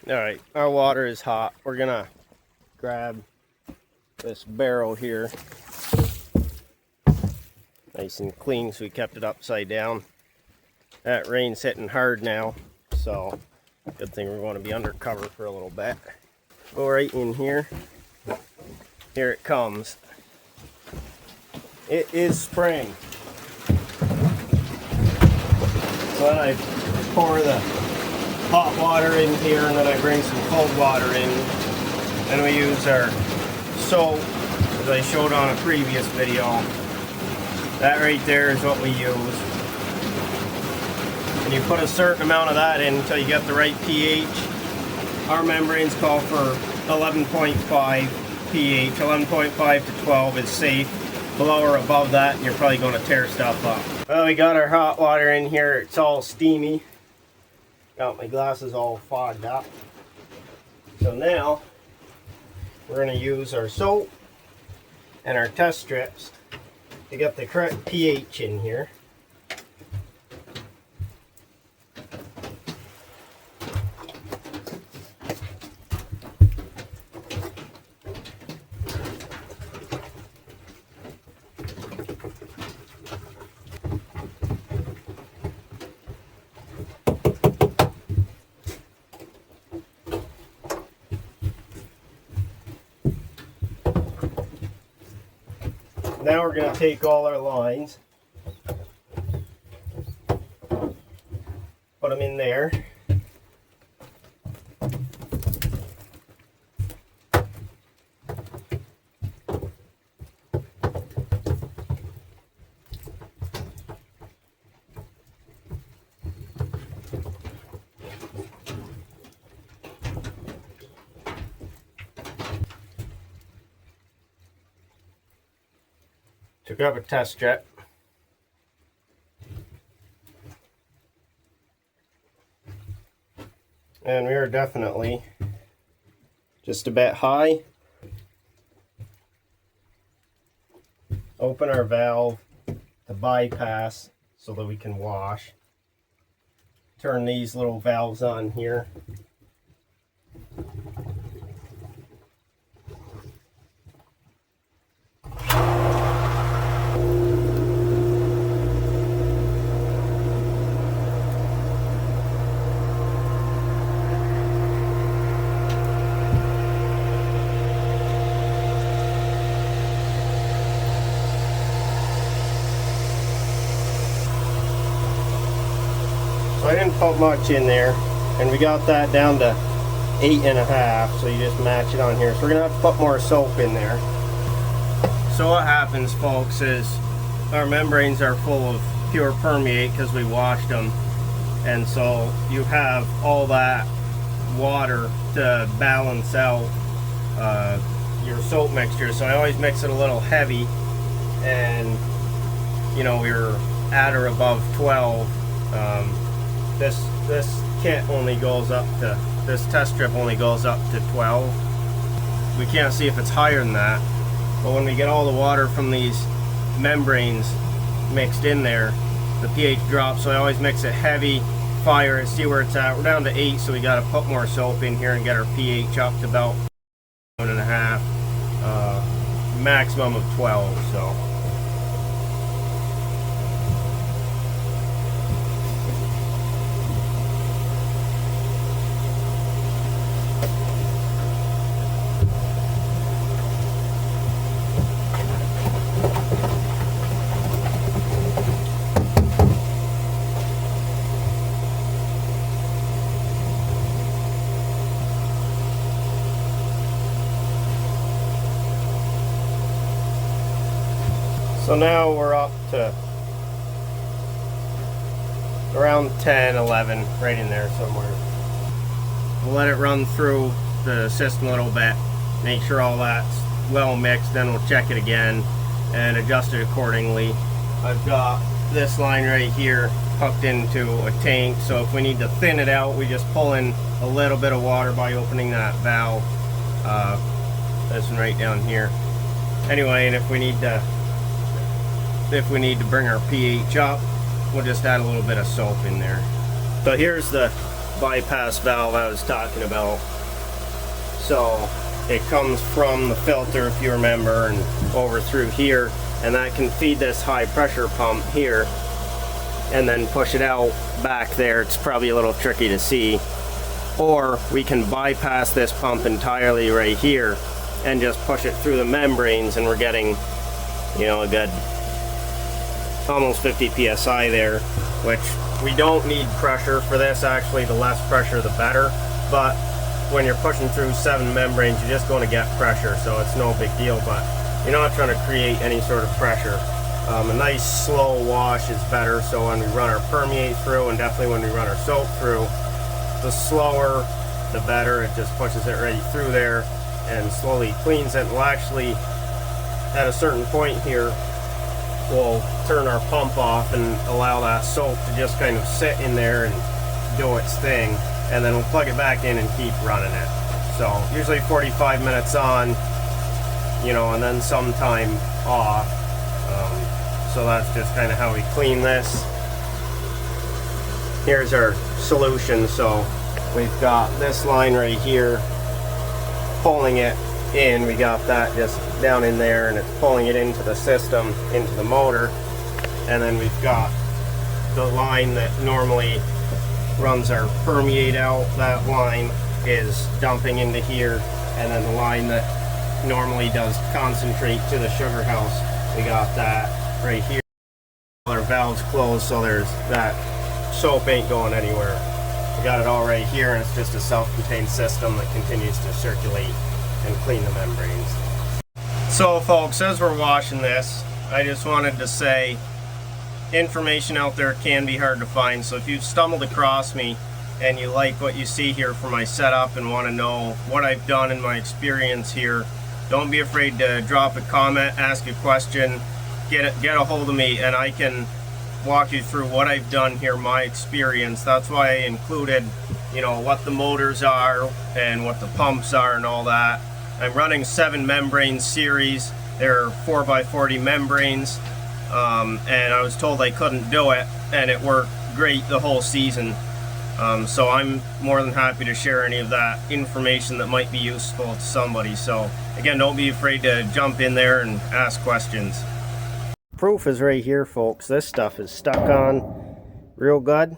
Alright, our water is hot. We're gonna grab this barrel here. Nice and clean, so we kept it upside down. That rain's hitting hard now, so good thing we're going to be under cover for a little bit. Go right in here. Here it comes. It is spring. So then I pour the hot water in here, and then I bring some cold water in. Then we use our soap, as I showed on a previous video. That right there is what we use. And you put a certain amount of that in until you get the right pH. Our membranes call for 11.5 pH. 11.5 to 12 is safe. Below or above that, you're probably going to tear stuff up. Well, we got our hot water in here. It's all steamy. Got my glasses all fogged up. So now we're going to use our soap and our test strips to get the correct pH in here. Now we're going to take all our lines, put them in there. To grab a test strip. And we are definitely just a bit high. Open our valve to bypass so that we can wash. Turn these little valves on here. So I didn't put much in there, and we got that down to 8.5, so you just match it on here. So we're gonna have to put more soap in there. So what happens, folks, is our membranes are full of pure permeate because we washed them, and so you have all that water to balance out your soap mixture. So I always mix it a little heavy, and you know, we're at or above 12. This kit only goes up to, this test strip only goes up to 12. We can't see if it's higher than that, but when we get all the water from these membranes mixed in there, the pH drops. So I always mix it heavy, fire it, see where it's at. We're down to 8, so we got to put more soap in here and get our pH up to about 1.5, maximum of 12. So. So now we're up to around 10, 11, right in there somewhere. We'll let it run through the system a little bit, make sure all that's well mixed, then we'll check it again and adjust it accordingly. I've got this line right here hooked into a tank, so if we need to thin it out, we just pull in a little bit of water by opening that valve. This one right down here. Anyway, and if we need to bring our pH up, we'll just add a little bit of soap in there. So here's the bypass valve I was talking about. So it comes from the filter, if you remember, and over through here, and that can feed this high pressure pump here and then push it out back there. It's probably a little tricky to see. Or we can bypass this pump entirely right here and just push it through the membranes, and we're getting, you know, a good almost 50 psi there, which we don't need pressure for this. Actually, the less pressure the better, but when you're pushing through 7 membranes, you're just going to get pressure, so it's no big deal, but you're not trying to create any sort of pressure. A nice slow wash is better, so when we run our permeate through, and definitely when we run our soap through, the slower the better. It just pushes it right through there and slowly cleans it. We'll actually, at a certain point here, we'll turn our pump off and allow that soap to just kind of sit in there and do its thing, and then we'll plug it back in and keep running it. So usually 45 minutes on, you know, and then some time off. So that's just kind of how we clean this. Here's our solution. So we've got this line right here pulling it in. We got that just down in there, and it's pulling it into the system, into the motor. And then we've got the line that normally runs our permeate out. That line is dumping into here, and then the line that normally does concentrate to the sugar house, we got that right here. Our valve's closed, so there's that soap ain't going anywhere. We got it all right here, and it's just a self-contained system that continues to circulate and clean the membranes. So folks, as we're washing this, I just wanted to say, information out there can be hard to find, so if you've stumbled across me and you like what you see here for my setup and want to know what I've done in my experience here, don't be afraid to drop a comment, ask a question, get a hold of me, and I can walk you through what I've done here, my experience. That's why I included, you know, what the motors are and what the pumps are and all that. I'm running 7 membrane series. They're 4x40 membranes, and I was told I couldn't do it, and it worked great the whole season. So I'm more than happy to share any of that information that might be useful to somebody. So again, don't be afraid to jump in there and ask questions. Proof is right here, folks. This stuff is stuck on real good,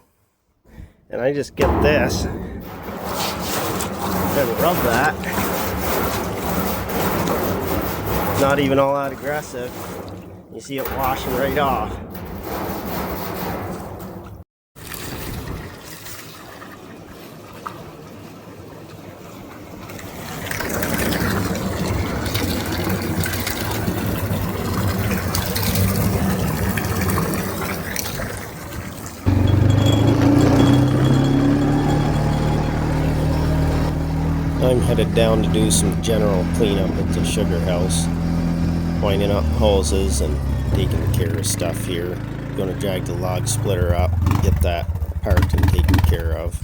and I just get this and rub that. Not even all that aggressive. You see it washing right off. I'm headed down to do some general cleanup at the sugar house, winding up hoses and taking care of stuff here. Going to drag the log splitter up, get that part and taken care of.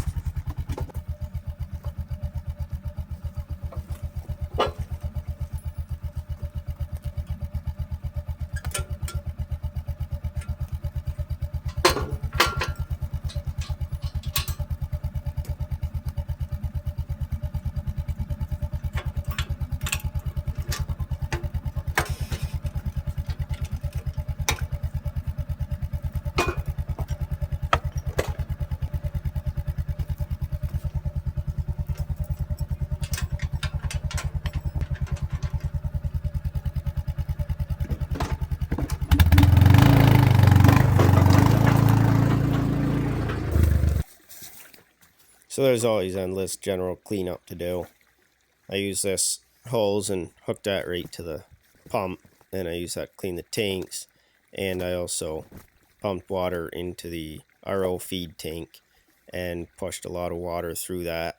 So there's always endless general cleanup to do. I use this hose and hook that right to the pump, and I use that to clean the tanks, and I also pumped water into the RO feed tank and pushed a lot of water through that.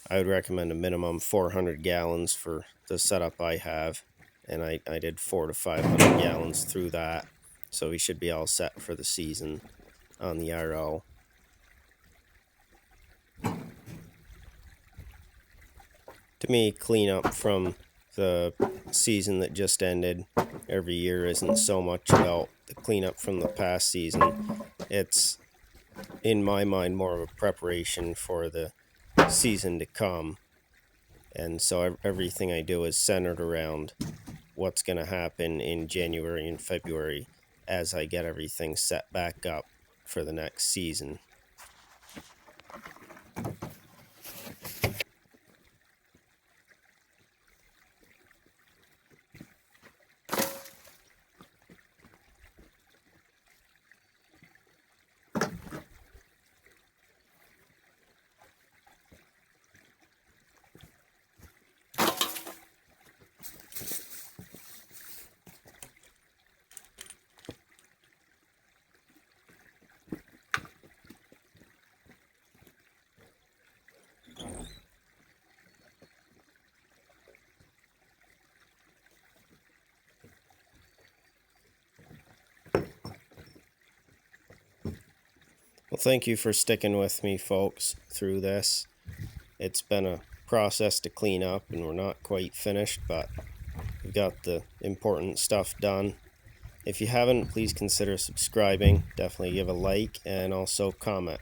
I would recommend a minimum 400 gallons for the setup I have, and I did 400 to 500 gallons through that, so we should be all set for the season on the RO. To me, cleanup from the season that just ended every year isn't so much about the cleanup from the past season. It's in my mind, more of a preparation for the season to come. And so everything I do is centered around what's going to happen in January and February as I get everything set back up for the next season. Well, thank you for sticking with me, folks, through this. It's been a process to clean up, and we're not quite finished, but we've got the important stuff done. If you haven't, please consider subscribing. Definitely give a like and also comment.